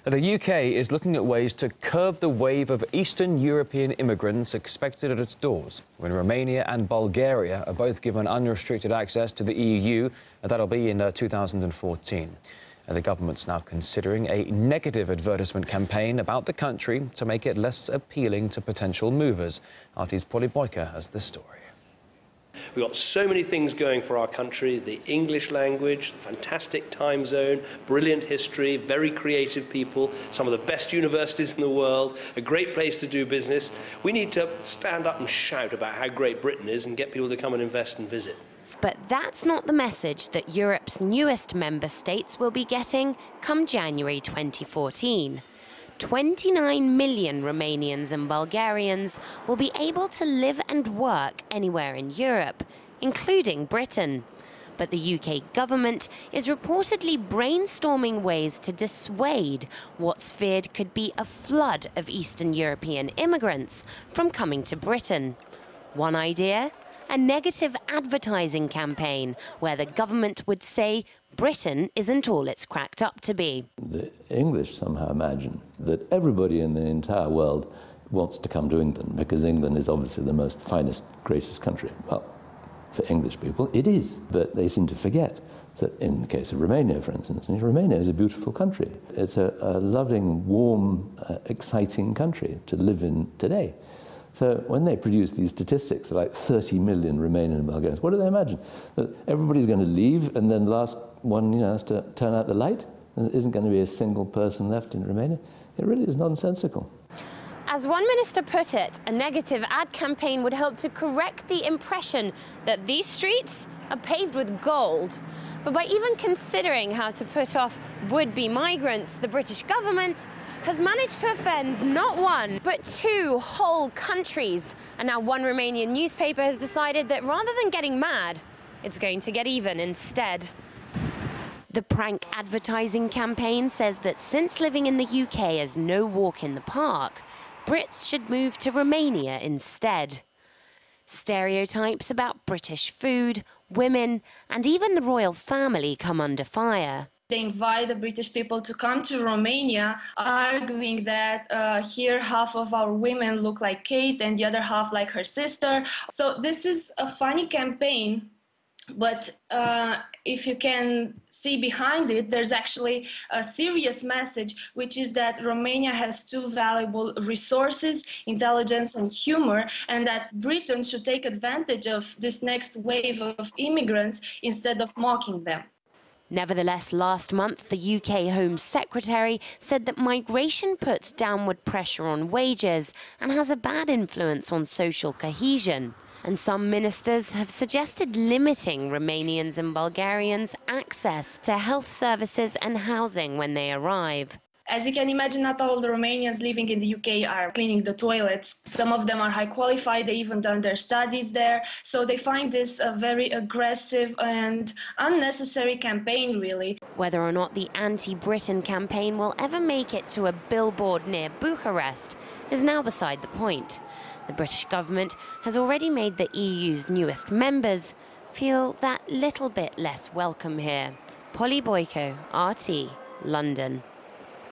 The UK is looking at ways to curb the wave of Eastern European immigrants expected at its doors, when Romania and Bulgaria are both given unrestricted access to the EU, and that'll be in 2014. The government's now considering a negative advertisement campaign about the country to make it less appealing to potential movers. RT's Polly Boyka has this story. We've got so many things going for our country: the English language, the fantastic time zone, brilliant history, very creative people, some of the best universities in the world, a great place to do business. We need to stand up and shout about how great Britain is and get people to come and invest and visit. But that's not the message that Europe's newest member states will be getting come January 2014. 29 million Romanians and Bulgarians will be able to live and work anywhere in Europe, including Britain. But the UK government is reportedly brainstorming ways to dissuade what's feared could be a flood of Eastern European immigrants from coming to Britain. One idea? A negative advertising campaign where the government would say Britain isn't all it's cracked up to be. The English somehow imagine that everybody in the entire world wants to come to England because England is obviously the most finest, greatest country. Well, for English people, it is. But they seem to forget that in the case of Romania, for instance, Romania is a beautiful country. It's a loving, warm, exciting country to live in today. So when they produce these statistics, like 30 million Romanian and Bulgarians, what do they imagine? That everybody's going to leave and then the last one, has to turn out the light? And there isn't going to be a single person left in Romania? It really is nonsensical. As one minister put it, a negative ad campaign would help to correct the impression that these streets are paved with gold. But by even considering how to put off would-be migrants, the British government has managed to offend not one, but two whole countries. And now one Romanian newspaper has decided that rather than getting mad, it's going to get even instead. The prank advertising campaign says that since living in the UK is no walk in the park, Brits should move to Romania instead. Stereotypes about British food, women, and even the royal family come under fire. They invite the British people to come to Romania, arguing that here half of our women look like Kate and the other half like her sister. So this is a funny campaign, but if you can see behind it, there's actually a serious message, which is that Romania has two valuable resources, intelligence and humor, and that Britain should take advantage of this next wave of immigrants instead of mocking them. Nevertheless, last month, the UK Home Secretary said that migration puts downward pressure on wages and has a bad influence on social cohesion. And some ministers have suggested limiting Romanians and Bulgarians' access to health services and housing when they arrive. As you can imagine, not all the Romanians living in the UK are cleaning the toilets. Some of them are high qualified, they even done their studies there. So they find this a very aggressive and unnecessary campaign, really. Whether or not the anti-Britain campaign will ever make it to a billboard near Bucharest is now beside the point. The British government has already made the EU's newest members feel that little bit less welcome here. Polly Boyka, RT, London.